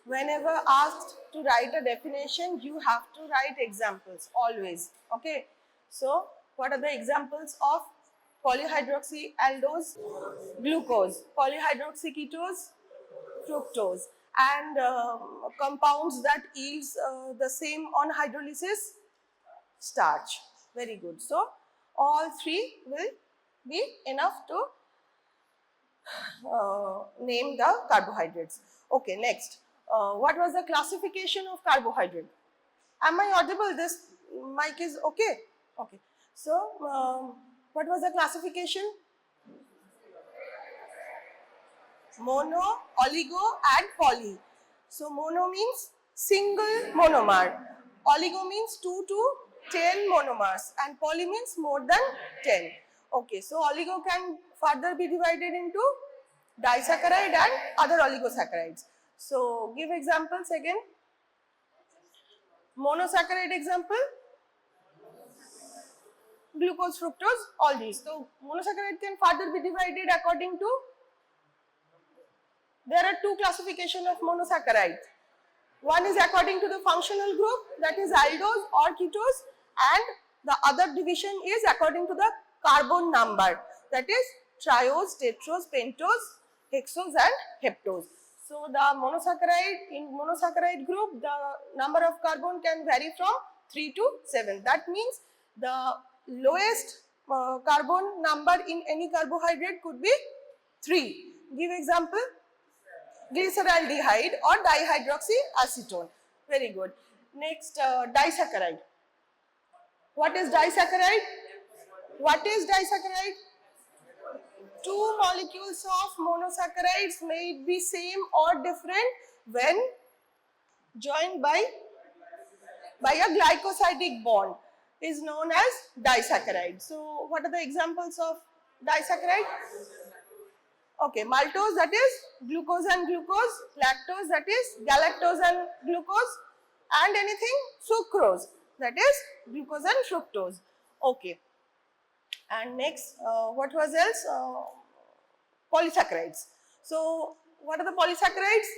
whenever asked to write a definition, you have to write examples always. Okay. So, what are the examples of polyhydroxyaldose? Glucose, polyhydroxyketose, fructose, and compounds that yields the same on hydrolysis? Starch. Very good. So, all three will be enough to name the carbohydrates. Okay, next. What was the classification of carbohydrate? Am I audible? This mic is okay? Okay. So, what was the classification? Mono, oligo and poly. So, mono means single monomer. Oligo means 2 to 10 monomers and poly means more than 10. Okay, so oligo can further be divided into disaccharide and other oligosaccharides. So, give examples again. Monosaccharide example, glucose, fructose, all these. So, monosaccharide can further be divided according to, there are two classifications of monosaccharide. One is according to the functional group, that is aldose or ketose, and the other division is according to the carbon number, that is triose, tetrose, pentose, hexose and heptose. So, the monosaccharide, in monosaccharide group, the number of carbon can vary from 3 to 7. That means the lowest carbon number in any carbohydrate could be 3. Give example. Glyceraldehyde or dihydroxyacetone. Very good. Next, disaccharide. What is disaccharide? What is disaccharide? Two molecules of monosaccharides may be same or different when joined by a glycosidic bond is known as disaccharide. So, what are the examples of disaccharide? Okay, maltose, that is glucose and glucose, lactose, that is galactose and glucose, and anything sucrose, that is glucose and fructose. Okay, and next, what was else? Polysaccharides. So, what are the polysaccharides?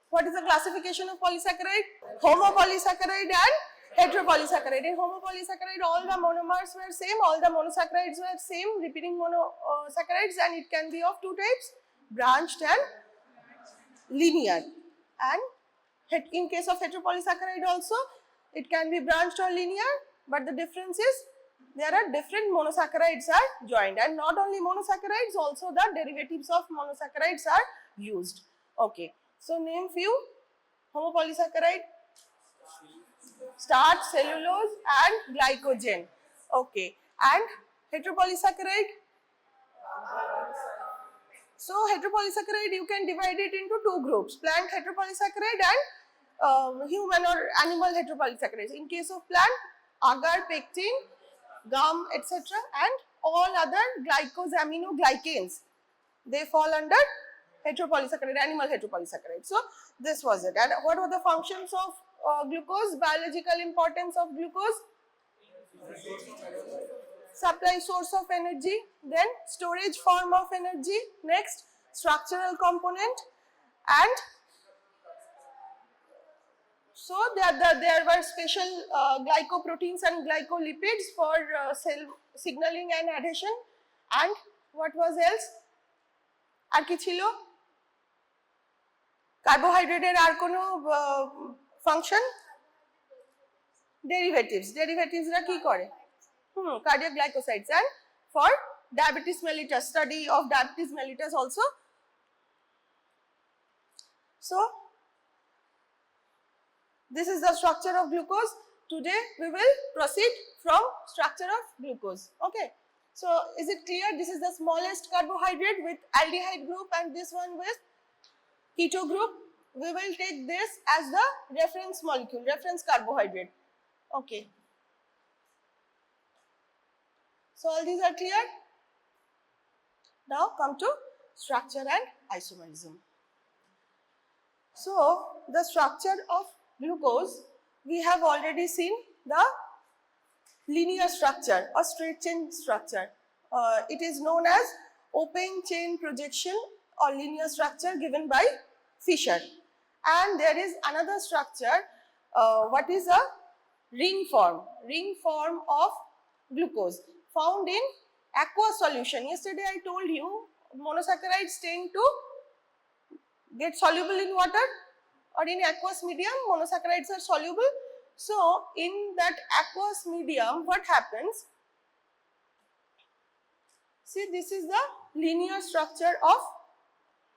What is the classification of polysaccharide? Homopolysaccharide and heteropolysaccharide. In homopolysaccharide, all the monomers were same, all the monosaccharides were same, repeating monosaccharides, and it can be of two types, branched and linear. And in case of heteropolysaccharide also, it can be branched or linear, but the difference is there are different monosaccharides are joined, and not only monosaccharides, also the derivatives of monosaccharides are used. Okay, so name few. Homopolysaccharide, starch, cellulose and glycogen. Okay, and heteropolysaccharide. So, heteropolysaccharide you can divide it into two groups, plant heteropolysaccharide and human or animal heteropolysaccharides. In case of plant, agar, pectin, gum, etc. and all other glycosaminoglycans, they fall under heteropolysaccharide, animal heteropolysaccharide. So, this was it. And what were the functions of glucose? Biological importance of glucose? Supply source of energy, then storage form of energy, next structural component, and so there were special glycoproteins and glycolipids for cell signaling and adhesion. And what was else? আর কি ছিল? কার্বোহাইড্রেটের আর কোনো function? ডেরিভেটিভসরা কি করে? Cardiac glycosides. And for diabetes mellitus, study of diabetes mellitus also. So, this is the structure of glucose. Today we will proceed from structure of glucose. Okay. So, is it clear? This is the smallest carbohydrate with aldehyde group and this one with keto group. We will take this as the reference molecule, reference carbohydrate. Okay. So, all these are clear? Now, come to structure and isomerism. So, the structure of glucose, we have already seen the linear structure or straight chain structure. It is known as open chain projection or linear structure given by Fischer. And there is another structure, what is a ring form of glucose found in aqueous solution. Yesterday I told you monosaccharides tend to get soluble in water or in aqueous medium. Monosaccharides are soluble. So in that aqueous medium, what happens? See, this is the linear structure of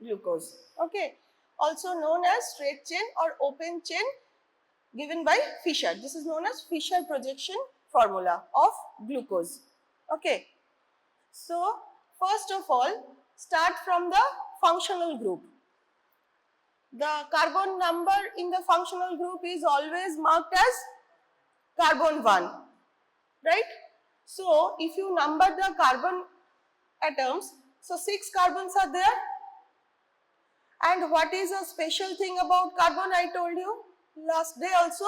glucose. Okay, also known as straight chain or open chain, given by Fischer. This is known as Fischer projection formula of glucose. Okay, so first of all, start from the functional group. The carbon number in the functional group is always marked as carbon 1, right? So if you number the carbon atoms, so 6 carbons are there. And what is a special thing about carbon? I told you last day also,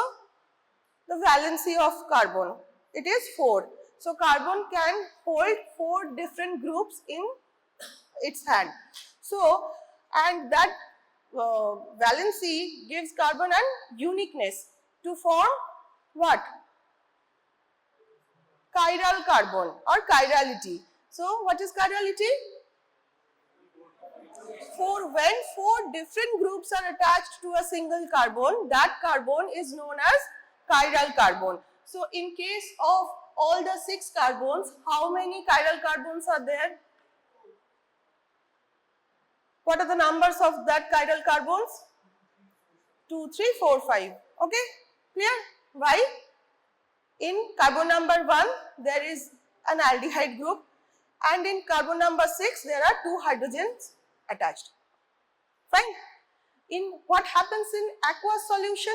the valency of carbon, it is 4. So carbon can hold 4 different groups in its hand. So, and that valency gives carbon an uniqueness to form what? Chiral carbon or chirality. So what is chirality? When 4 different groups are attached to a single carbon, that carbon is known as chiral carbon. So in case of all the 6 carbons, how many chiral carbons are there? What are the numbers of that chiral carbons? 2, 3, 4, 5. Okay, clear? Why? In carbon number 1, there is an aldehyde group, and in carbon number 6, there are 2 hydrogens attached. Fine. In what happens in aqueous solution?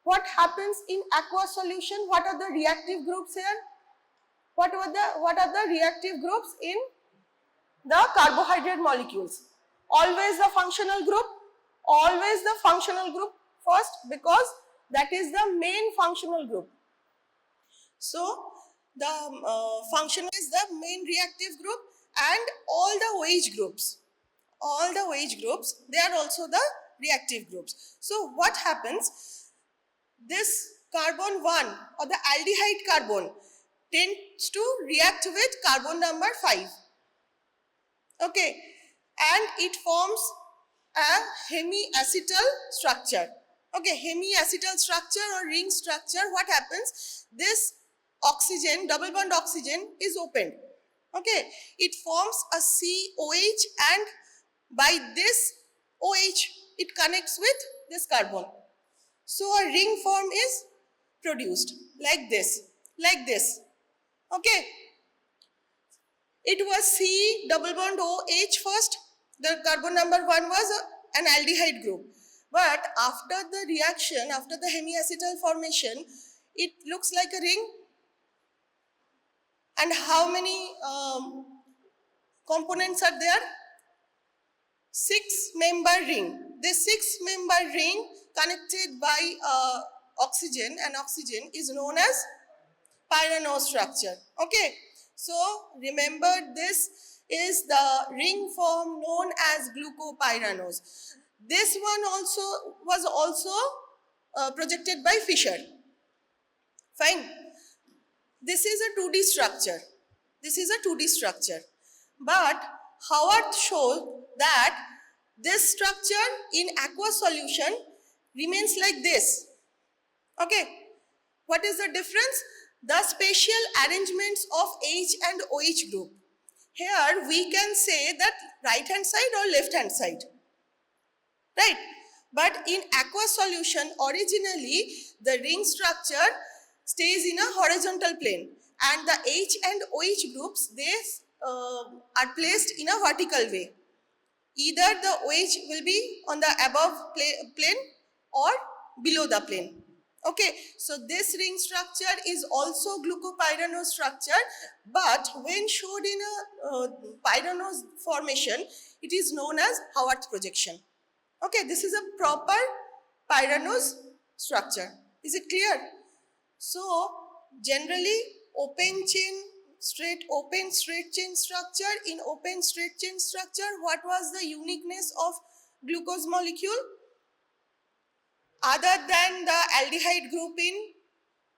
What happens in aqueous solution? What are the reactive groups here? What are the reactive groups in the carbohydrate molecules? Always the functional group. Always the functional group first, because that is the main functional group. So the functional is the main reactive group, and all the OH groups. All the OH groups, they are also the reactive groups. So what happens? This carbon 1 or the aldehyde carbon tends to react with carbon number 5. Okay, and it forms a hemiacetal structure. Okay, hemiacetal structure or ring structure. What happens? This oxygen, double bond oxygen is opened. Okay, it forms a COH, and by this OH, it connects with this carbon. So a ring form is produced like this, like this. Okay. It was C double bond OH first. The carbon number 1 was an aldehyde group. But after the reaction, after the hemiacetal formation, it looks like a ring. And how many components are there? 6-member ring. This 6-member ring connected by oxygen, and oxygen is known as pyranose structure. Okay, so remember, this is the ring form known as glucopyranose. This one was also projected by Fischer. Fine. This is a 2D structure. This is a 2D structure. But Howard showed that this structure in aqueous solution remains like this. Okay. What is the difference? The spatial arrangements of H and OH group. Here we can say that right hand side or left hand side. Right. But in aqueous solution, originally the ring structure stays in a horizontal plane, and the H and OH groups, they are placed in a vertical way. Either the OH will be on the above plane or below the plane. Okay, so this ring structure is also glucopyranose structure, but when showed in a pyranose formation, it is known as Howard's projection. Okay, this is a proper pyranose structure. Is it clear? So generally open straight chain structure. In open straight chain structure, what was the uniqueness of glucose molecule? other than the aldehyde group in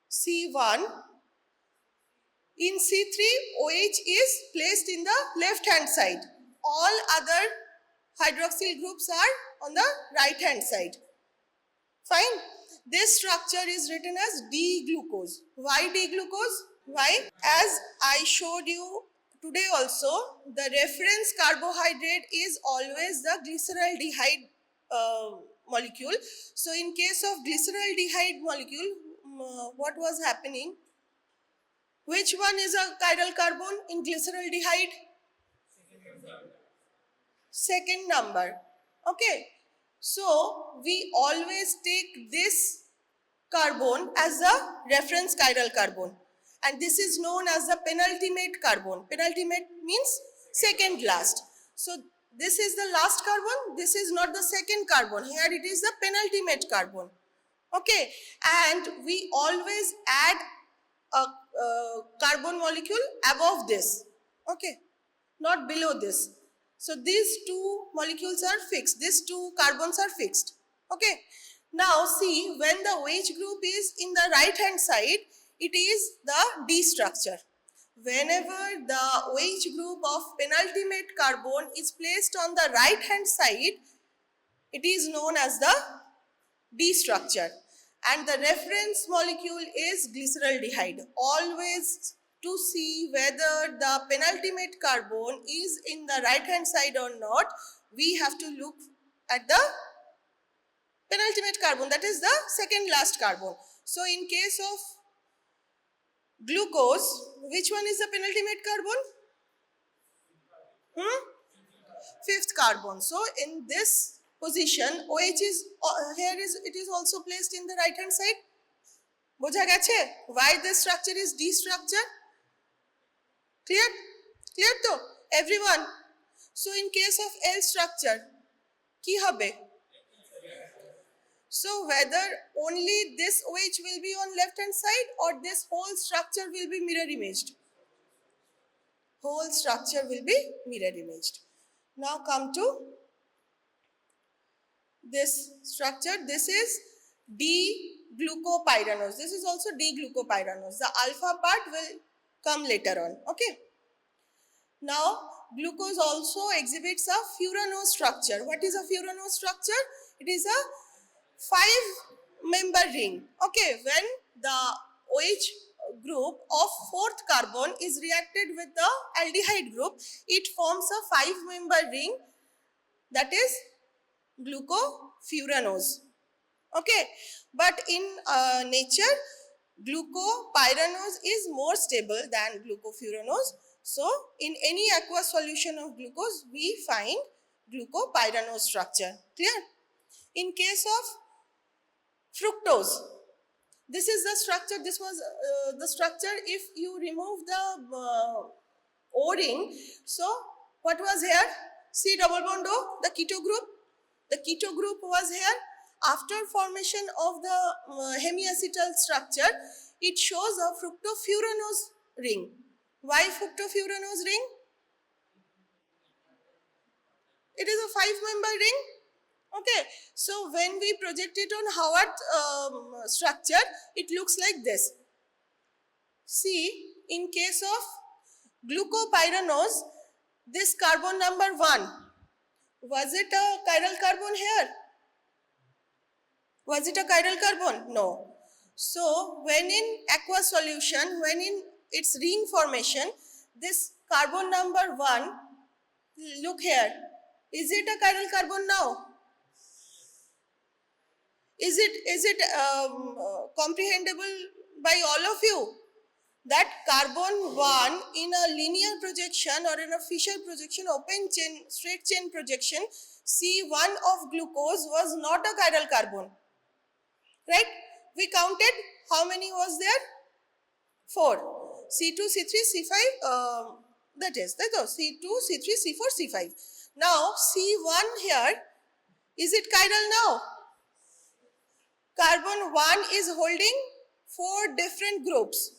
C1, in C3, OH is placed in the left hand side. All other hydroxyl groups are on the right hand side. Fine. This structure is written as D-glucose. Why D-glucose? Why? As I showed you today also, the reference carbohydrate is always the glyceraldehyde molecule. So in case of glyceraldehyde molecule, what was happening? Which one is a chiral carbon in glyceraldehyde? Second number. Okay. So we always take this carbon as a reference chiral carbon. And this is known as the penultimate carbon. Penultimate means second last. So this is the last carbon. This is not the second carbon. Here it is the penultimate carbon. Okay. And we always add a carbon molecule above this. Okay. Not below this. So these two molecules are fixed. These two carbons are fixed. Okay. Now see, when the OH group is in the right hand side, it is the D structure. Whenever the OH group of penultimate carbon is placed on the right hand side, it is known as the D structure. And the reference molecule is glyceraldehyde. Always to see whether the penultimate carbon is in the right hand side or not, we have to look at the penultimate carbon, that is the second last carbon. So in case of glucose, which one is the penultimate carbon? Fifth carbon. So in this position, OH is here is it is also placed in the right hand side. Bojha geche? Why this structure is D structure? Clear? Clear to everyone? So in case of L structure, ki hobe? So whether only this OH will be on left hand side or this whole structure will be mirror imaged? Whole structure will be mirror imaged. Now come to this structure. This is D-glucopyranose. This is also D-glucopyranose. The alpha part will come later on. Okay. Now glucose also exhibits a furanose structure. What is a furanose structure? It is a 5-member ring. Okay. When the OH group of fourth carbon is reacted with the aldehyde group, it forms a 5-member ring, that is glucofuranose. Okay, but in nature, glucopyranose is more stable than glucofuranose. So in any aqueous solution of glucose, we find glucopyranose structure. Clear? In case of fructose, this is the structure. This was the structure if you remove the O-ring. So what was here? C double bond O, the keto group. The keto group was here. After formation of the hemiacetal structure, it shows a fructofuranose ring. Why fructofuranose ring? It is a 5-member ring. Okay, so when we project it on Howard structure, it looks like this. See, in case of glucopyranose, this carbon number 1, was it a chiral carbon here? Was it a chiral carbon? No. So when in aqueous solution, when in its ring formation, this carbon number 1, look here, is it a chiral carbon now? Is it comprehensible by all of you? That carbon 1 in a linear projection or in a Fischer projection, open chain, straight chain projection, C1 of glucose was not a chiral carbon. Right? We counted how many was there? 4. C2, C3, C5, that is C2, C3, C4, C5. Now C1 here, is it chiral now? Carbon 1 is holding 4 different groups.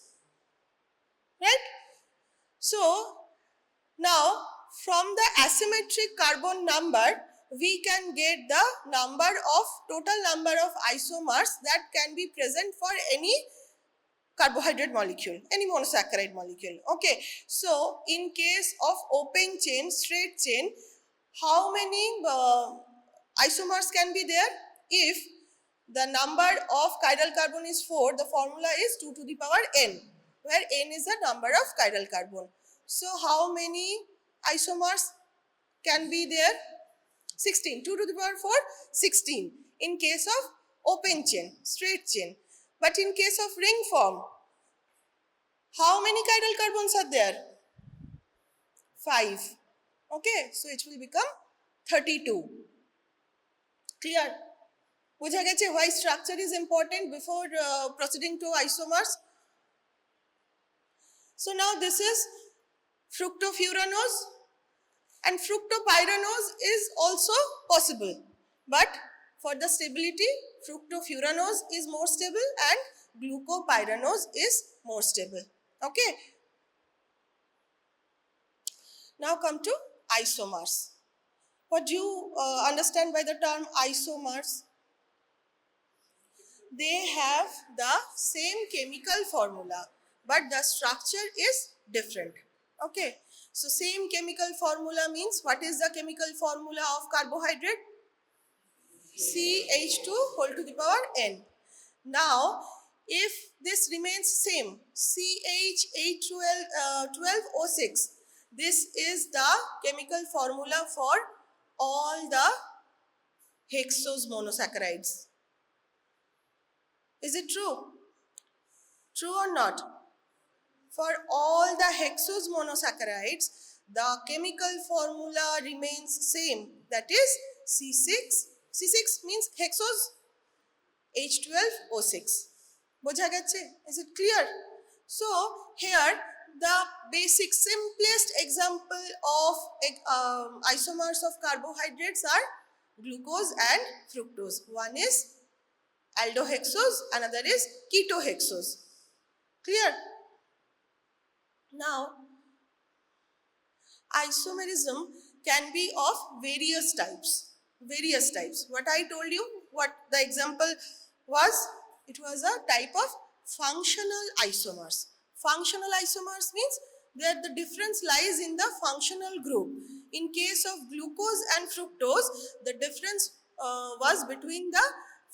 Right? So now from the asymmetric carbon number, we can get the total number of isomers that can be present for any carbohydrate molecule, any monosaccharide molecule. Okay, so in case of open chain, straight chain, how many isomers can be there? If the number of chiral carbon is 4, the formula is 2 to the power n, where n is the number of chiral carbon. So how many isomers can be there? 16. 2 to the power 4, 16 in case of open chain, straight chain. But in case of ring form, how many chiral carbons are there? 5. Okay, so it will become 32. Clear? বুঝা গেছে why structure is important before proceeding to isomers? So now this is fructofuranose, and fructopyranose is also possible, but for the stability, fructofuranose is more stable and glucopyranose is more stable. Okay. Now come to isomers. What do you understand by the term isomers? They have the same chemical formula, but the structure is different. Okay. So same chemical formula means, what is the chemical formula of carbohydrate? CH2 whole to the power n. Now, if this remains same, CH812O6, this is the chemical formula for all the hexose monosaccharides. Is it true? True or not? For all the hexose monosaccharides, the chemical formula remains same. That is C6. C6 means hexose, H12O6. Bojha geche? Is it clear? So here the basic simplest example of isomers of carbohydrates are glucose and fructose. One is aldohexose, another is ketohexose. Clear? Now, isomerism can be of various types. Various types. What I told you, what the example was, it was a type of functional isomers. Functional isomers means that the difference lies in the functional group. In case of glucose and fructose, the difference was between the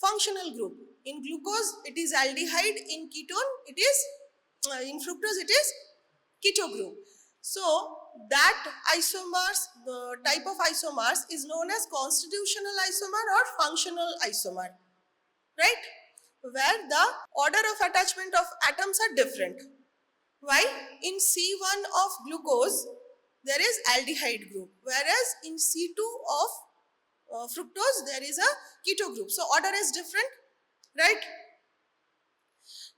functional group. In glucose, it is aldehyde. In ketone, it is, in fructose, it is keto group. So that isomers, the type of isomers is known as constitutional isomer or functional isomer, right? Where the order of attachment of atoms are different. Why? In C1 of glucose, there is aldehyde group, whereas in C2 of fructose, there is a keto group. So order is different, right?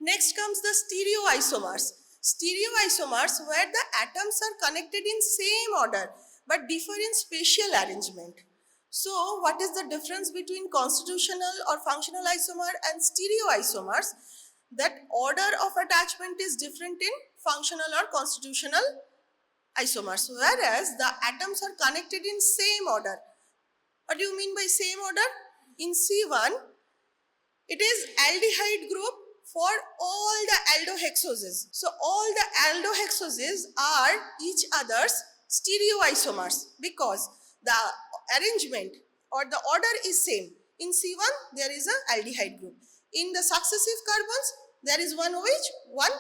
Next comes the stereoisomers. Stereoisomers, where the atoms are connected in same order but differ in spatial arrangement. So what is the difference between constitutional or functional isomer and stereoisomers? That order of attachment is different in functional or constitutional isomers, whereas the atoms are connected in same order. What do you mean by same order? In C1, it is aldehyde group for all the aldohexoses. So all the aldohexoses are each other's stereoisomers because the arrangement or the order is same. In C1, there is a aldehyde group. In the successive carbons, there is one OH, one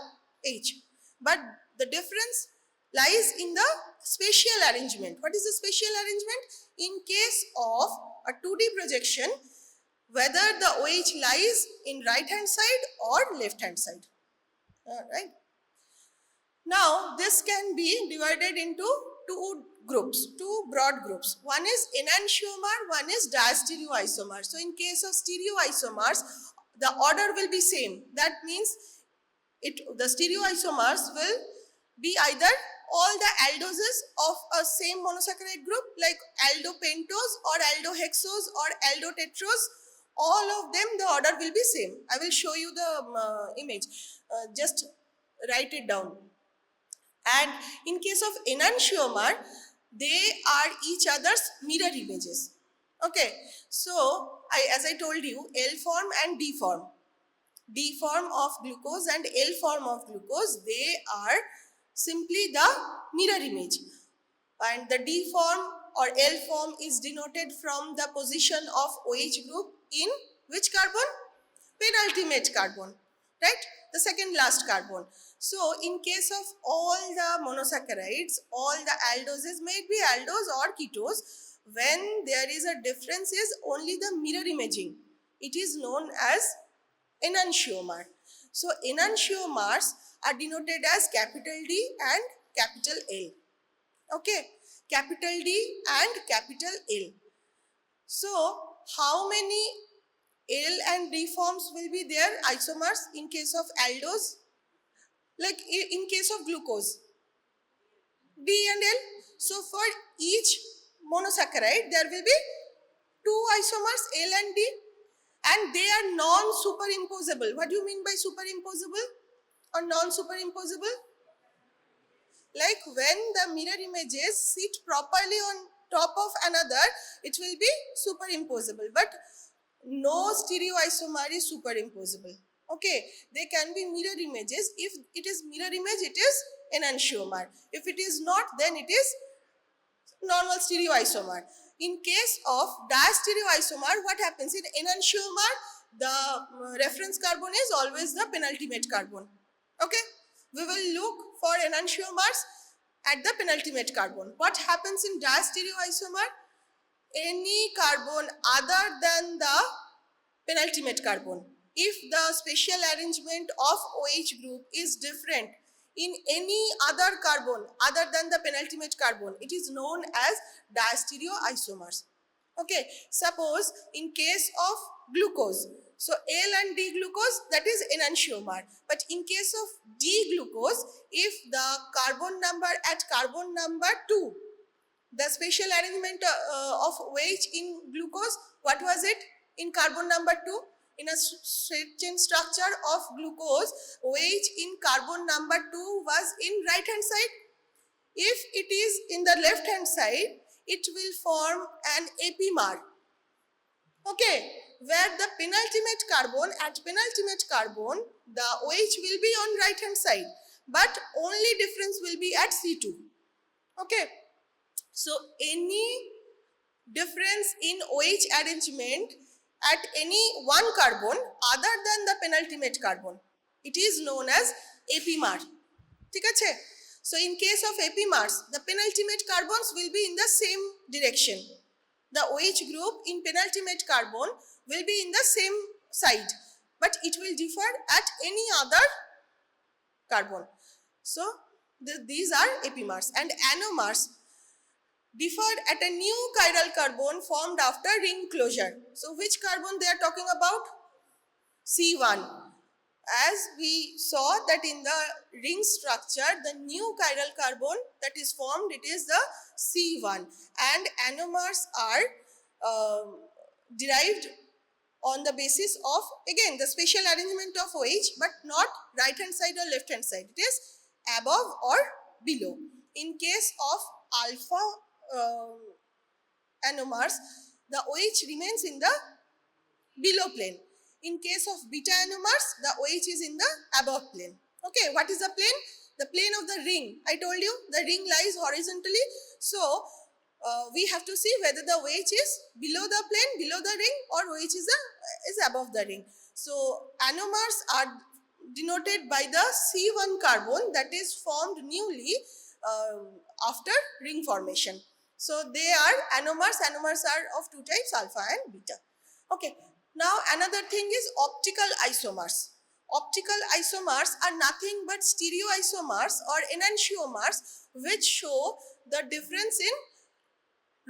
H. But the difference lies in the spatial arrangement. What is the spatial arrangement? In case of a 2D projection, whether the OH lies in right hand side or left hand side. Right? Now, this can be divided into two groups, two broad groups. One is enantiomer, one is diastereoisomer. So in case of stereoisomers, the order will be same. That means the stereoisomers will be either all the aldoses of a same monosaccharide group like aldopentose or aldohexose or aldotetrose. All of them, the order will be same. I will show you the image. Just write it down. And in case of enantiomer, they are each other's mirror images. Okay, so as I told you, L form and D form. D form of glucose and L form of glucose, they are simply the mirror image. And the D form or L form is denoted from the position of OH group in which carbon? Penultimate carbon, right? The second last carbon. So in case of all the monosaccharides, all the aldoses, may it be aldose or ketose, when there is a difference is only the mirror imaging. It is known as enantiomer. So enantiomers are denoted as capital D and capital L. Okay, capital D and capital L. So how many L and D forms will be there, isomers, in case of aldose? Like in case of glucose, D and L. So for each monosaccharide, there will be two isomers, L and D, and they are non-superimposable. What do you mean by superimposable or non-superimposable? Like when the mirror images sit properly on top of another, it will be superimposable. But no stereoisomer is superimposable. Okay, they can be mirror images. If it is mirror image, it is enantiomer. If it is not, then it is normal stereoisomer. In case of diastereoisomer, what happens in enantiomer? The reference carbon is always the penultimate carbon. Okay, we will look for enantiomers at the penultimate carbon. What happens in diastereoisomer? Any carbon other than the penultimate carbon, if the spatial arrangement of OH group is different in any other carbon other than the penultimate carbon, it is known as diastereoisomers. Okay, suppose in case of glucose, so L and D glucose, that is enantiomer. But in case of D glucose, if the carbon number at carbon number 2, the spatial arrangement of OH in glucose, what was it in carbon number 2? In a straight chain structure of glucose, OH in carbon number 2 was in right hand side. If it is in the left hand side, it will form an epimer. Okay, where the penultimate carbon, at penultimate carbon, the OH will be on right hand side, but only difference will be at C2. Okay, so any difference in OH arrangement at any one carbon other than the penultimate carbon, it is known as epimer. ঠিক আছে? So in case of epimers, the penultimate carbons will be in the same direction. The OH group in penultimate carbon will be in the same side, but it will differ at any other carbon. So these are epimers. And anomers differed at a new chiral carbon formed after ring closure. So which carbon they are talking about? C1. As we saw that in the ring structure, the new chiral carbon that is formed, it is the C1. And anomers are derived on the basis of, again, the spatial arrangement of OH, but not right hand side or left hand side. It is above or below. In case of alpha anomers, the OH remains in the below plane. In case of beta anomers, the OH is in the above plane. Okay, what is the plane? The plane of the ring. I told you the ring lies horizontally. So we have to see whether the OH is below the plane, below the ring, or OH is above the ring. So anomers are denoted by the C1 carbon that is formed newly after ring formation. So they are anomers. Anomers are of two types, alpha and beta. Okay. Now another thing is optical isomers. Optical isomers are nothing but stereoisomers or enantiomers which show the difference in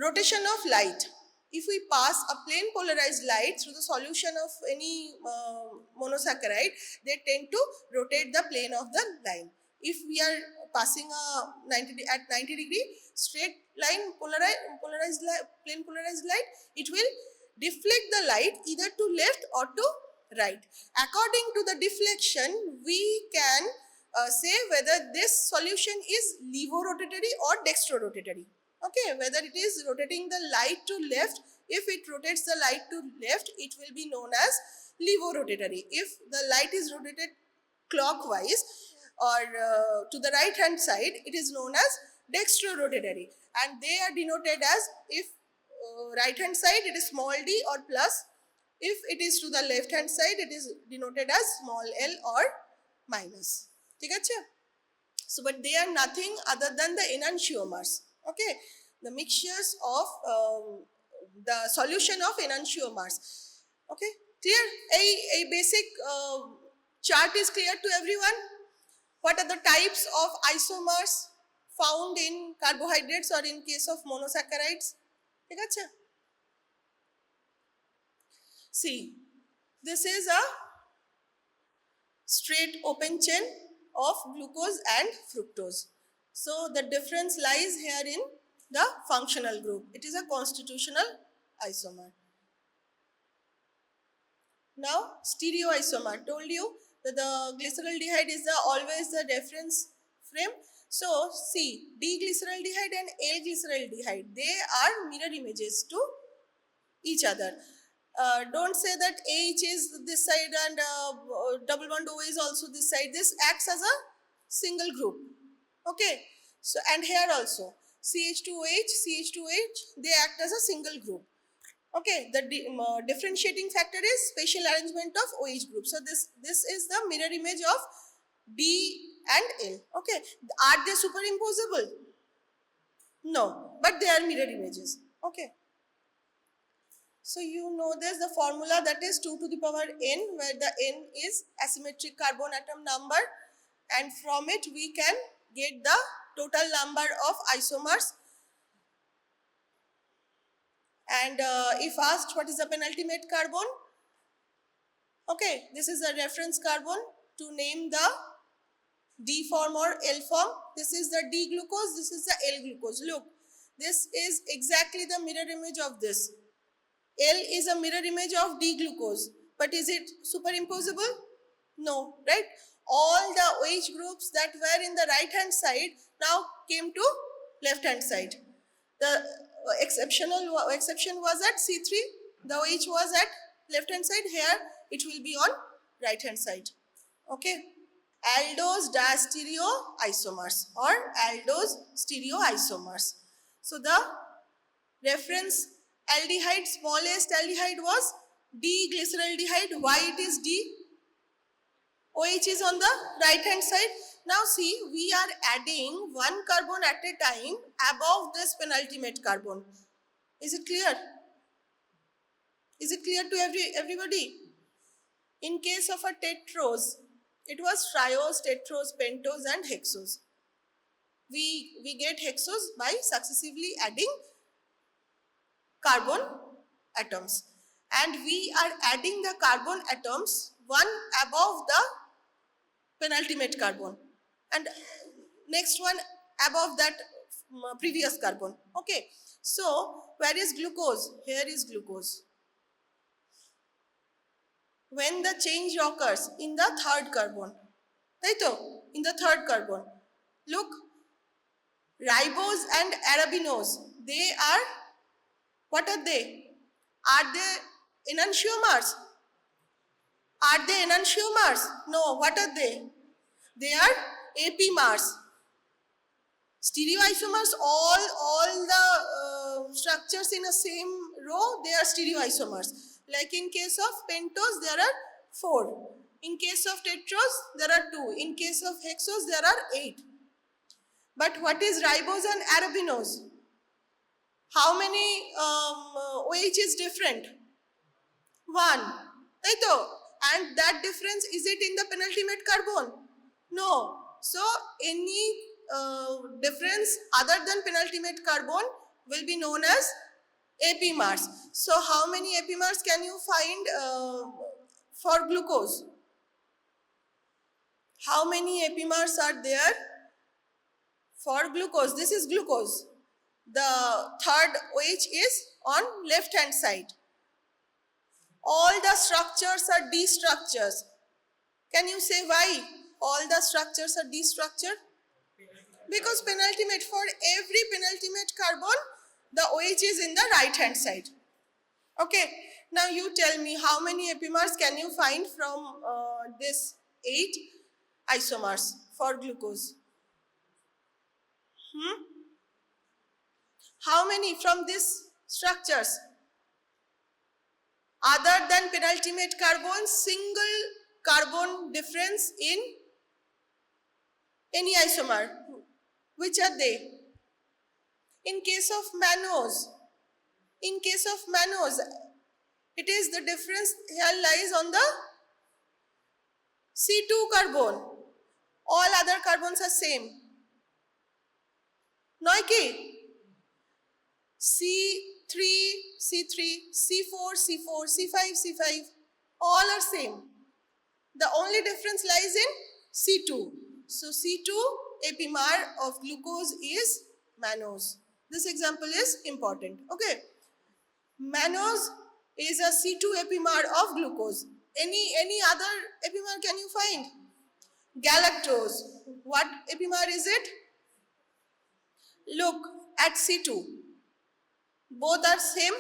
rotation of light. If we pass a plane polarized light through the solution of any monosaccharide, they tend to rotate the plane of the line. If we are passing a 90 degree straight line polarized light, it will deflect the light either to left or to right. According to the deflection, we can say whether this solution is levorotatory or dextrorotatory. Okay, whether it is rotating the light to left If it rotates the light to left, it will be known as levorotatory. If the light is rotated clockwise or to the right hand side, it is known as dextrorotatory, and they are denoted as, if right hand side it is small d or plus, if it is to the left hand side it is denoted as small l or minus. ठीक है? So but they are nothing other than the enantiomers. Okay, the mixtures of the solution of enantiomers. Okay, clear? A basic chart is clear to everyone. What are the types of isomers found in carbohydrates or in case of monosaccharides? See, this is a straight open chain of glucose and fructose. So the difference lies here in the functional group. It is a constitutional isomer. Now stereoisomer, told you that the glyceraldehyde is always the reference frame. So see, D-glyceraldehyde and L-glyceraldehyde, they are mirror images to each other. Don't say that AH is this side and double bond OH is also this side. This acts as a single group. Okay. So and here also CH2OH, CH2OH, they act as a single group. Okay. The differentiating factor is spatial arrangement of OH group. So this is the mirror image of D and L. Okay. Are they superimposable? No, but they are mirror images. Okay. So you know there's the formula, that is 2 to the power n, where the n is asymmetric carbon atom number, and from it we can get the total number of isomers. And if asked what is the penultimate carbon, okay, this is a reference carbon to name the D form or L form. This is the D glucose, this is the L glucose. Look, this is exactly the mirror image of this. L is a mirror image of D-glucose, but is it superimposable? No, right? All the OH groups that were in the right hand side now came to left hand side. The exception was at C3, the OH was at left hand side. Here it will be on right hand side. Okay. Aldose diastereoisomers or aldose stereoisomers. So the reference aldehyde, smallest aldehyde was D-glyceraldehyde. Why it is D? OH is on the right hand side. Now see, we are adding one carbon at a time above this penultimate carbon. Is it clear? Is it clear to everybody? In case of a tetrose, it was triose, tetrose, pentose and hexose. We get hexose by successively adding carbon atoms, and we are adding the carbon atoms one above the penultimate carbon and next one above that previous carbon. Okay, so where is glucose? Here is glucose. When the change occurs in the third carbon, right? In the third carbon, look, ribose and arabinose, they are, what are they? Are they enantiomers? Are they enantiomers? No, what are they? They are apimers. Stereoisomers, all the structures in a same row, they are stereoisomers. Like in case of pentose, there are 4. In case of tetrose, there are 2. In case of hexose, there are 8. But what is ribose and arabinose? How many OH is different? 1. Right? And that difference, is it in the penultimate carbon? No. So any difference other than penultimate carbon will be known as apimers. So how many apimers can you find for glucose? How many apimers are there for glucose? This is glucose. The third OH is on left hand side. All the structures are D structures. Can you say why all the structures are D structure? Because penultimate, for every penultimate carbon, the OH is in the right hand side. Okay, now you tell me how many epimers can you find from this 8 isomers for glucose? How many from these structures? Other than penultimate carbon, single carbon difference in any isomer. Which are they? In case of mannose, it is the difference here lies on the C2 carbon. All other carbons are same. Noiki? C3, C4, C5, C5, all are same. The only difference lies in C2. So C2 epimer of glucose is mannose. This example is important. Okay. Mannose is a C2 epimer of glucose. Any other epimer can you find? Galactose. What epimer is it? Look at C2. Both are same.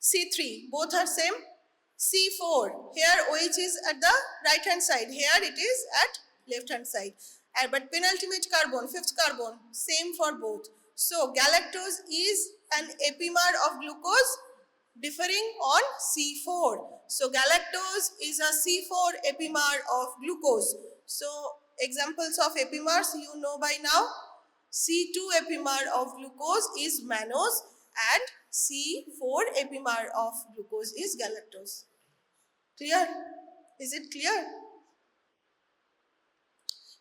C3. Both are same. C4. Here OH is at the right hand side. Here it is at left hand side. But penultimate carbon, fifth carbon, same for both. So galactose is an epimer of glucose differing on C4. So galactose is a C4 epimer of glucose. So examples of epimers you know by now. C2 epimer of glucose is mannose and C4 epimer of glucose is galactose. Clear? Is it clear?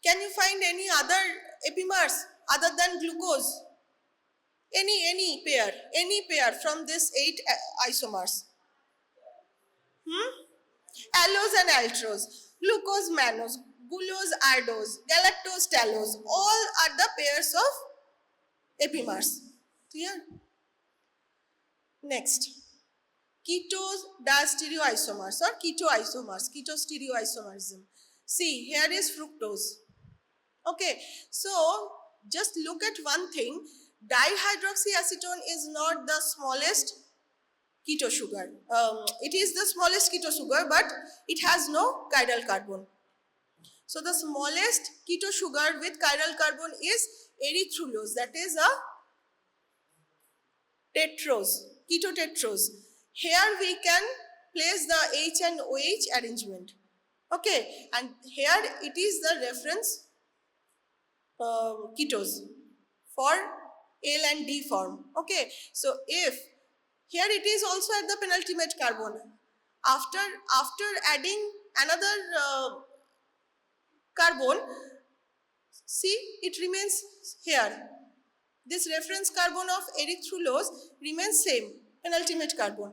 Can you find any other epimers other than glucose? Any pair from these 8 isomers? Allose and altrose, glucose mannose, glucose iodose, galactose tallose, all are the pairs of epimers. Clear? Next, keto diastereoisomers or ketoisomers, ketostereoisomerism. See, here is fructose. Okay, so just look at one thing. Dihydroxyacetone is not the smallest keto sugar. It is the smallest keto sugar, but it has no chiral carbon. So the smallest keto sugar with chiral carbon is erythrulose. That is a tetrose, ketotetrose. Here we can place the H and OH arrangement. Okay, and here it is the reference ketose for L and D form. Okay, so if here it is also at the penultimate carbon. After adding another carbon, see it remains here. This reference carbon of erythrulose remains same, penultimate carbon.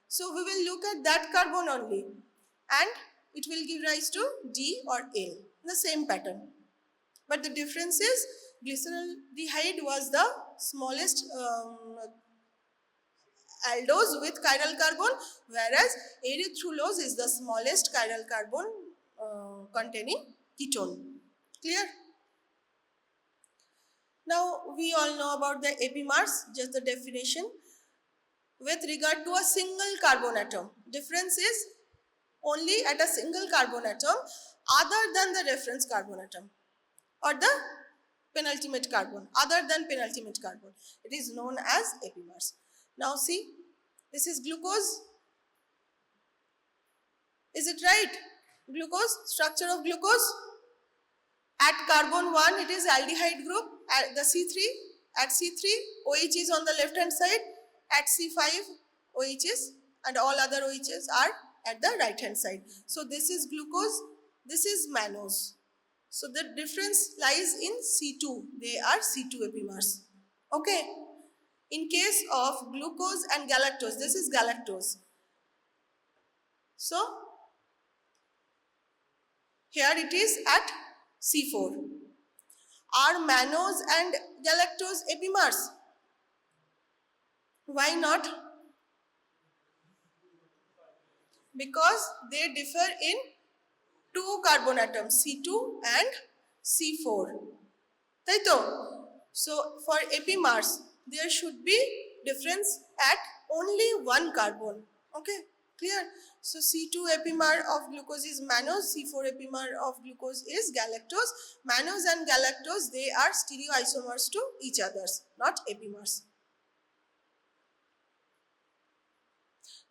So we will look at that carbon only and it will give rise to D or L, the same pattern. But the difference is glyceraldehyde was the smallest aldose with chiral carbon, whereas erythrulose is the smallest chiral carbon containing ketone. Clear? Now we all know about the epimers, just the definition. With regard to a single carbon atom, difference is only at a single carbon atom other than the reference carbon atom or the penultimate carbon, other than penultimate carbon. It is known as epimers. Now see, this is glucose. Is it right? Glucose, structure of glucose. At carbon 1, it is aldehyde group. At the C3, OH is on the left hand side. At C5, OHs and all other OHs are at the right hand side. So this is glucose, this is mannose. So the difference lies in C2. They are C2 epimers. Okay. In case of glucose and galactose, this is galactose. So here it is at C4. Are mannose and galactose epimers? Why not? Because they differ in 2 carbon atoms, C2 and C4. Taito? So for epimers, there should be difference at only one carbon. Okay, clear? So C2 epimer of glucose is mannose, C4 epimer of glucose is galactose. Mannose and galactose, they are stereoisomers to each others, not epimers.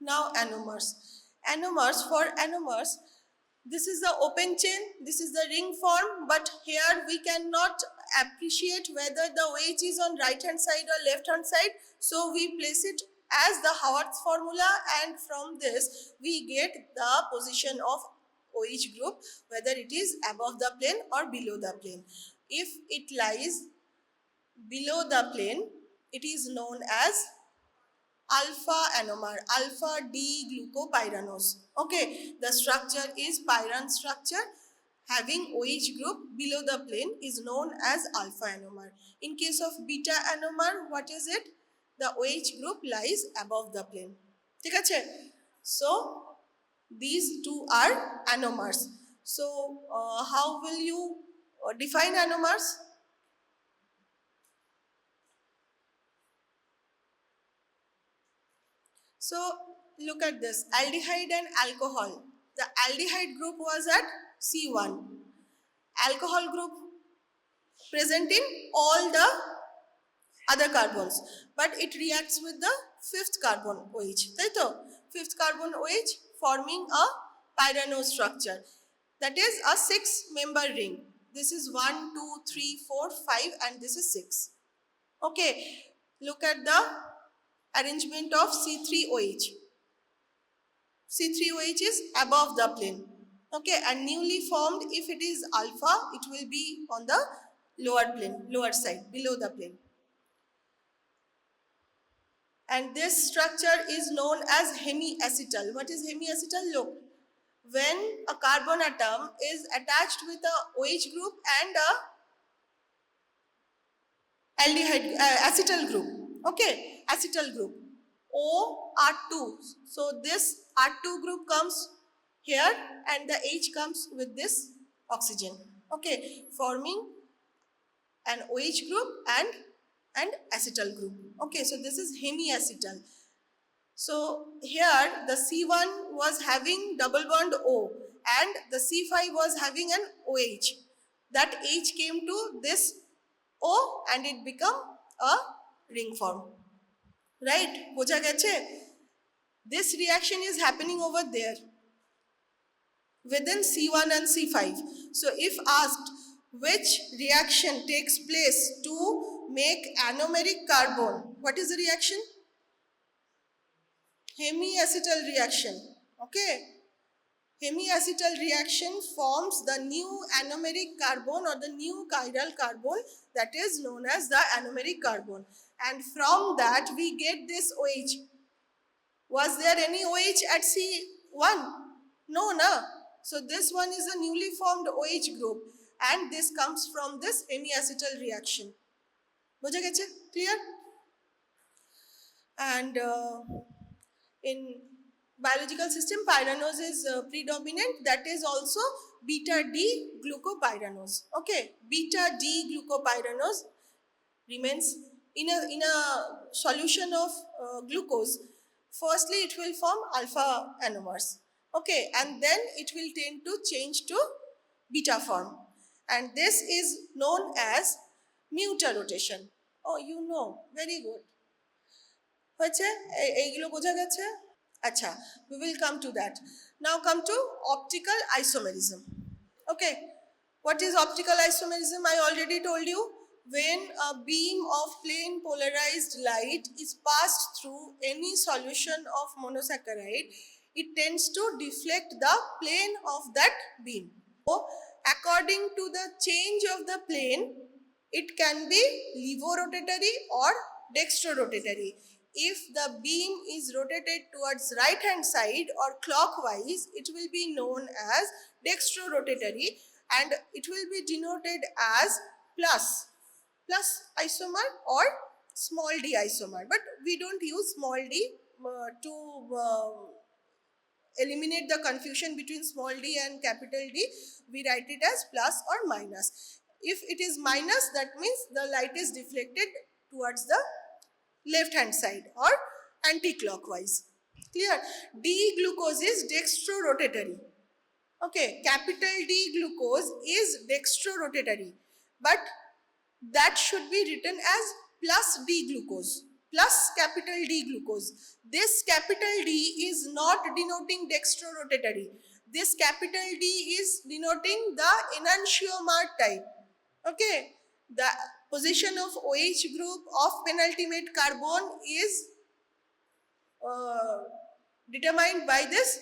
Now anomers. For anomers, this is the open chain, this is the ring form, but here we cannot appreciate whether the OH is on right hand side or left hand side. So we place it as the Haworth formula, and from this we get the position of OH group, whether it is above the plane or below the plane. If it lies below the plane, it is known as alpha anomer, alpha D-glucopyranose. Okay, the structure is pyran structure having OH group below the plane is known as alpha anomer. In case of beta anomer, what is it? The OH group lies above the plane. ঠিক আছে? So these two are anomers. So how will you define anomers? So look at this, aldehyde and alcohol. The aldehyde group was at C1. Alcohol group present in all the other carbons, but it reacts with the fifth carbon OH. Taito? Fifth carbon OH forming a pyranose structure. That is a 6-member ring. This is 1, 2, 3, 4, 5 and this is 6. Okay, look at the arrangement of C3OH. C3OH is above the plane. Okay, and newly formed, if it is alpha, it will be on the lower plane, lower side, below the plane. And this structure is known as hemiacetal. What is hemiacetal? Look, when a carbon atom is attached with a OH group and a aldehyde acetal group. Okay, acetal group, OR2. So this R2 group comes here and the H comes with this oxygen. Okay, forming an OH group and acetal group. Okay, so this is hemiacetal. So here the C1 was having double bond O and the C5 was having an OH. That H came to this O and it become a ring form. Right? Boja geche? This reaction is happening over there within C1 and C5. So if asked which reaction takes place to make anomeric carbon, what is the reaction? Hemiacetal reaction. Okay. Hemiacetal reaction forms the new anomeric carbon or the new chiral carbon that is known as the anomeric carbon. And from that we get this OH. Was there any OH at C1? No, no. So this one is a newly formed OH group and this comes from this hemiacetal reaction. Boja geche? Clear? And in biological system, pyranose is predominant. That is also beta D glucopyranose. Okay, beta D glucopyranose remains in a solution of glucose. Firstly, it will form alpha anomers. Okay, and then it will tend to change to beta form. And this is known as muta rotation. Oh, you know, very good. হয়েছে এইগুলো বোঝা গেছে আচ্ছা we will come to that. Now come to optical isomerism. Okay, what is optical isomerism? I already told you, when a beam of plain polarized light is passed through any solution of monosaccharide, it tends to deflect the plane of that beam. So according to the change of the plane, it can be levorotatory or dextrorotatory. If the beam is rotated towards right hand side or clockwise, it will be known as dextrorotatory and it will be denoted as plus isomer or small d isomer. But we don't use small d to eliminate the confusion between small d and capital D. We write it as plus or minus. If it is minus, that means the light is deflected towards the left hand side or anti-clockwise. Clear? D-glucose is dextrorotatory. Okay, capital D glucose is dextrorotatory, but that should be written as plus D glucose, plus capital D glucose. This capital D is not denoting dextrorotatory. This capital D is denoting the enantiomer type. Okay, the position of OH group of penultimate carbon is determined by this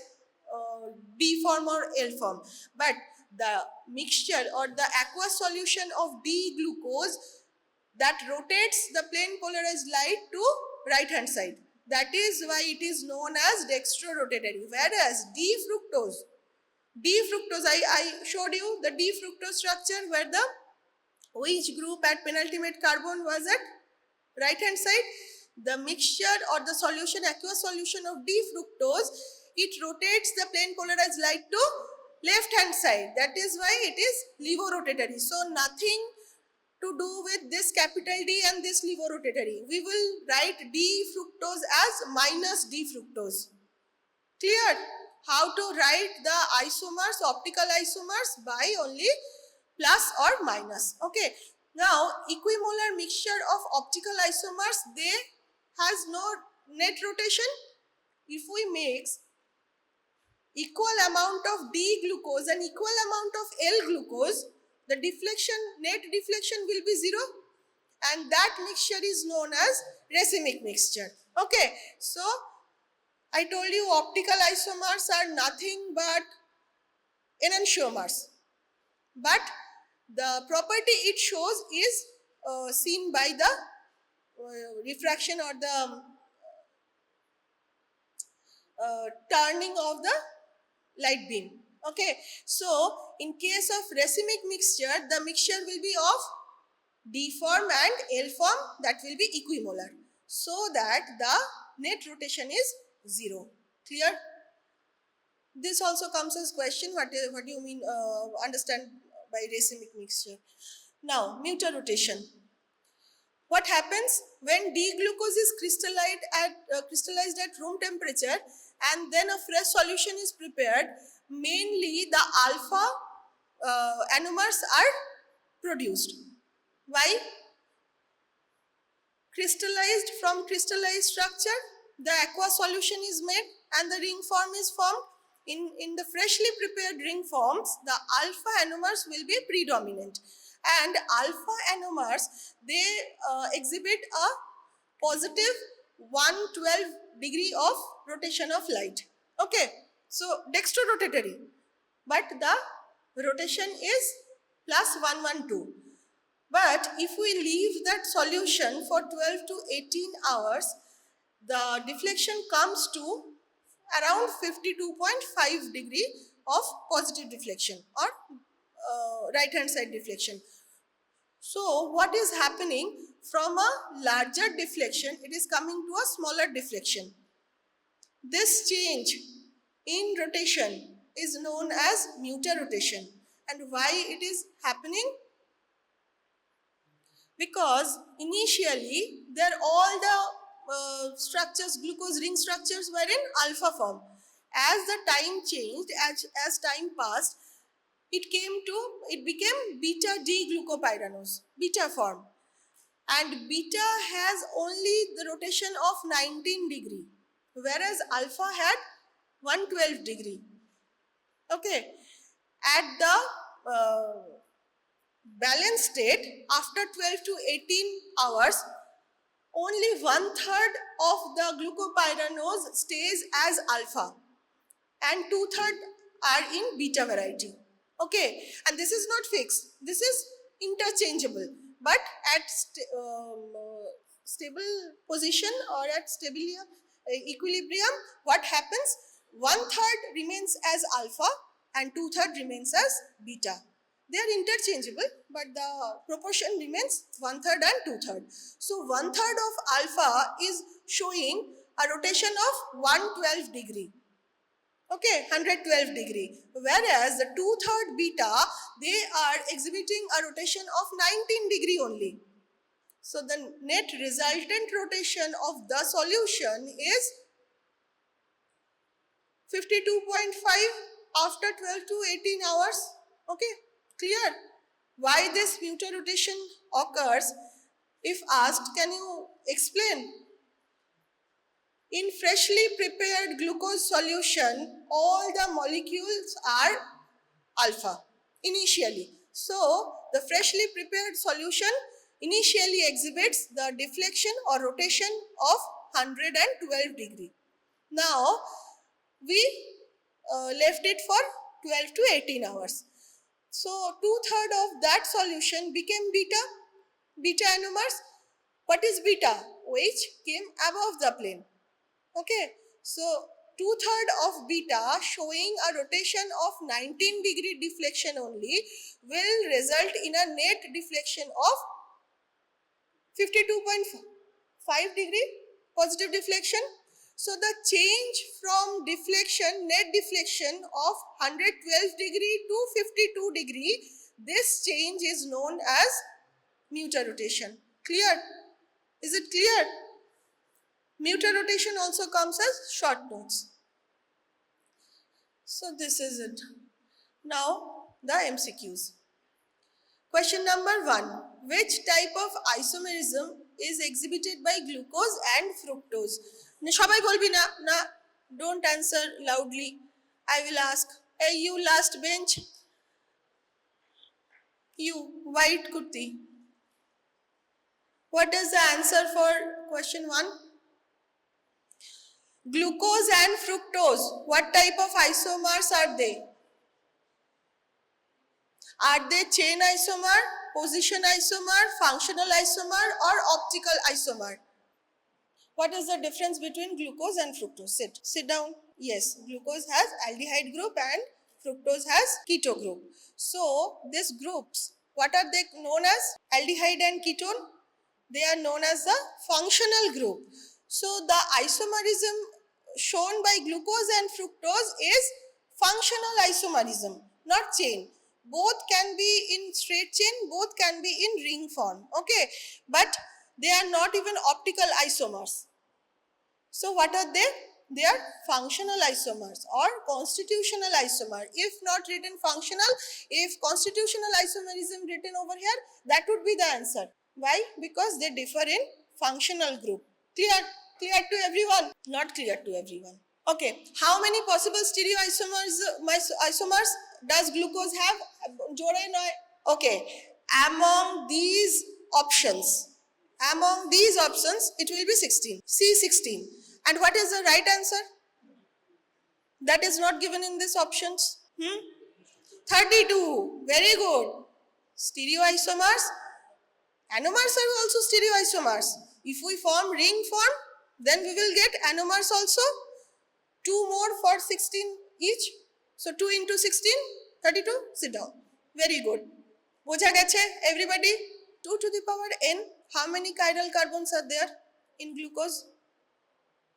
D form or L form. But the mixture or the aqueous solution of D glucose that rotates the plane polarized light to right hand side. That is why it is known as dextrorotatory. Whereas D fructose, I showed you the D fructose structure where the OH group at penultimate carbon was at right hand side. The mixture or the solution, aqueous solution of D fructose, it rotates the plane polarized light to left hand side. That is why it is levorotatory. So nothing to do with this capital D and this levorotatory. We will write D fructose as minus D fructose. Clear? How to write the isomers, optical isomers by only plus or minus. Okay. Now, equimolar mixture of optical isomers, they has no net rotation. If we mix equal amount of D glucose and equal amount of L glucose, the deflection, net deflection will be 0, and that mixture is known as racemic mixture. Okay, so I told you optical isomers are nothing but enantiomers, but the property it shows is seen by the refraction or the turning of the light beam. Okay, so in case of racemic mixture, the mixture will be of D form and L form, that will be equimolar, so that the net rotation is 0. Clear? This also comes as question, what do you mean understand by racemic mixture? Now, mutual rotation. What happens when D-glucose is crystallized at room temperature and then a fresh solution is prepared? Mainly the alpha anomers are produced. Why? From crystallized structure, the aqueous solution is made and the ring form is formed. In the freshly prepared ring forms, the alpha anomers will be predominant. And alpha anomers, they exhibit a positive 112 degree of rotation of light. Okay, so dextrorotatory, but the rotation is plus 112. But if we leave that solution for 12 to 18 hours, the deflection comes to around 52.5 degree of positive deflection or right hand side deflection. So what is happening? From a larger deflection, it is coming to a smaller deflection. This change in rotation is known as mutarotation. And why it is happening? Because initially all the structures, glucose ring structures were in alpha form. As the time changed, as time passed, it became beta D-glucopyranose, beta form. And beta has only the rotation of 19 degree, whereas alpha had 112 degree. Okay, at the balance state, after 12 to 18 hours, only 1/3 of the glucopyranose stays as alpha and 2/3 are in beta variety. Okay, and this is not fixed, this is interchangeable, but at stable position or at equilibrium, what happens? 1/3 remains as alpha and 2/3 remains as beta. They are interchangeable, but the proportion remains 1/3 and 2/3. So 1/3 of alpha is showing a rotation of 112 degree. Okay, 112 degree. Whereas the 2/3 beta, they are exhibiting a rotation of 19 degree only. So the net resultant rotation of the solution is 52.5 after 12 to 18 hours. Okay, clear? Why this mutarotation occurs? If asked, can you explain? In freshly prepared glucose solution, all the molecules are alpha initially. So, the freshly prepared solution initially exhibits the deflection or rotation of 112 degree. Now, we left it for 12 to 18 hours. So, 2/3 of that solution became beta anomers. What is beta? Which came above the plane. Okay, so 2/3 of beta showing a rotation of 19-degree deflection only will result in a net deflection of 52.5 degree positive deflection. So the change from deflection, net deflection of 112 degree to 52 degree, this change is known as mutarotation. Clear? Is it clear? Mutarotation also comes as short notes. So this is it. Now the MCQs. Question number 1. Which type of isomerism is exhibited by glucose and fructose? Shobai bolbi na, don't answer loudly. I will ask. Hey, you last bench. You, white kurti. What is the answer for question 1? Glucose and fructose, what type of isomers are they? Are they chain isomer, position isomer, functional isomer or optical isomer? What is the difference between glucose and fructose? Sit down. Yes, glucose has aldehyde group and fructose has keto group. So, these groups, what are they known as? Aldehyde and ketone? They are known as the functional group. So, the isomerism shown by glucose and fructose is functional isomerism, not chain. Both can be in straight chain, both can be in ring form. Okay, but they are not even optical isomers. So what are they? They are functional isomers or constitutional isomer. If not written functional, if constitutional isomerism written over here, that would be the answer. Why? Because they differ in functional group. Clear? Clear to everyone? Not clear to everyone. Okay. How many possible isomers does glucose have? Okay. Among these options, it will be 16. C 16. And what is the right answer? That is not given in these options. 32. Very good. Stereoisomers. Anomers are also stereoisomers. If we form ring form, then we will get anomers also. 2 more for 16 each. So 2 into 16, 32. Sit down. Very good. Boja geche, everybody. 2 to the power n. How many chiral carbons are there in glucose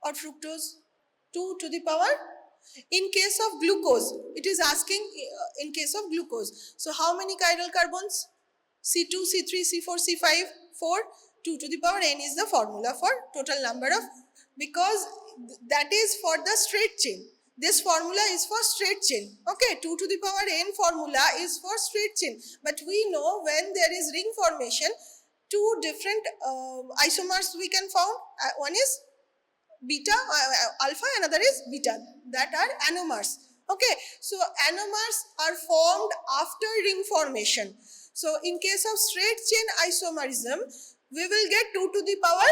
or fructose? 2 to the power. In case of glucose, it is asking in case of glucose. So how many chiral carbons? C2, C3, C4, C5, 4. 2 to the power n is the formula for total number of, because that is for the straight chain. This formula is for straight chain. Okay, 2 to the power n formula is for straight chain. But we know when there is ring formation, 2 different isomers we can found. One is beta, alpha, another is beta. That are anomers. Okay, so anomers are formed after ring formation. So in case of straight chain isomerism, we will get 2 to the power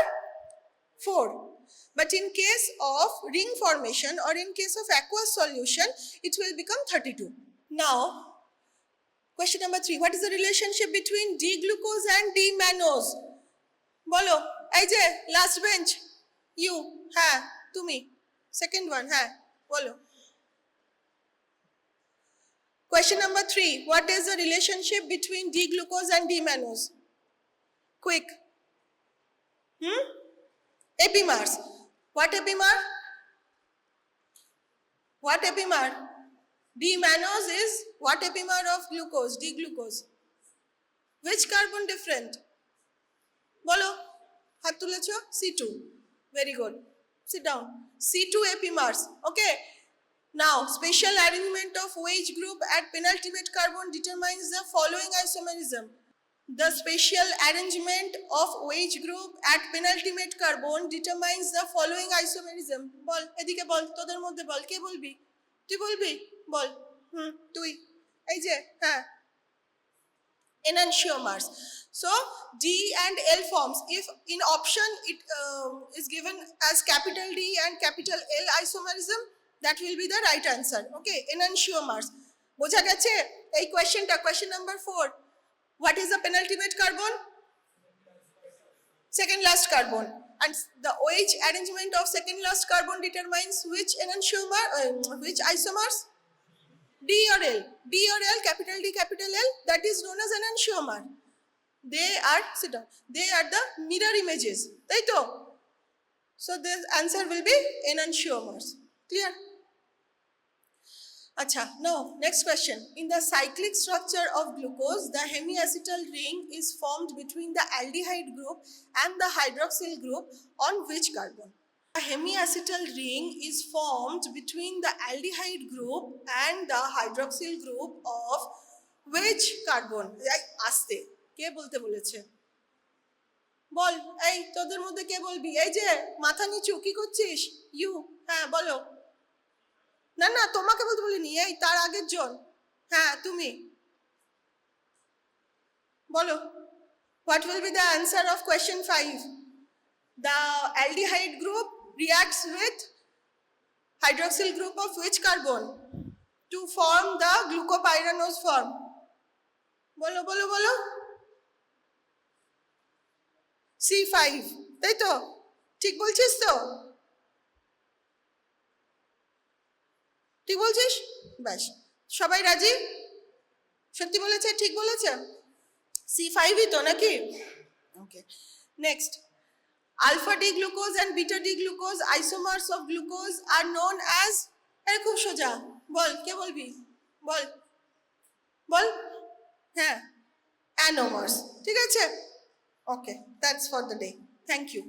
4. But in case of ring formation or in case of aqueous solution, it will become 32. Now, question number 3. What is the relationship between D-glucose and D-mannose? Bolo, Ajay, last bench. You, tumi. Second one, bolo. Question number 3. What is the relationship between D-glucose and D-mannose? Quick. Epimers. What epimer? What epimer? D-mannose is what epimer of glucose? D-glucose. Which carbon different? বলো, হাত তুলেছো? C2, very good, sit down. C2 epimers, okay. Now special arrangement of OH group at penultimate carbon determines the following isomerism. The special arrangement of OH group at penultimate carbon determines the following isomerism. বল, এদিকে বল, তোদের মধ্যে বল, কে বলবি? তুই বলবি? বল, তুই, এই যে, হ্যাঁ, enantiomers. So D and L forms. If in option it is given as capital D and capital L isomerism, that will be the right answer. Okay, enantiomers. বোঝা গেছে এই কোয়েশ্চেনটা? Question number 4. What is the penultimate carbon? Second last carbon. And the OH arrangement of second last carbon determines which enantiomer, which isomers? D or L? D or L, capital D, capital L, that is known as enantiomer. They are, sit down, they are the mirror images, তাই তো? So the answer will be enantiomers. Clear? Acha, now next question. In the cyclic structure of glucose, the hemiacetal ring is formed between the aldehyde group and the hydroxyl group on which carbon? A hemiacetal ring is formed between the aldehyde group and the hydroxyl group of which carbon? আস্তে, কে বলতে বলেছে? বল, এই তোদের মধ্যে কে বলবি? এই যে মাথা নিচু, কি করছিস? ইউ, হ্যাঁ বলো। না না, তোমাকে বলতে বলিনি, এই তার আগের জন, হ্যাঁ তুমি বলো। What will be the answer of question 5? The aldehyde group reacts with hydroxyl group of which carbon to form the glucopyranose form? বলো বলো বলো। C5, তাই তো? ঠিক বলছিস তো? ঠিক বলছিস? ব্যাস, সবাই রাজি? সত্যি বলেছে? ঠিক বলেছে? C5ই তো নাকি? ওকে, next. Alpha D glucose and beta D glucose isomers of glucose are known as, আরে খুব সোজা, বল, কে বলবি? বল বল, হ্যাঁ, anomers. ঠিক আছে? Okay, that's for the day. Thank you.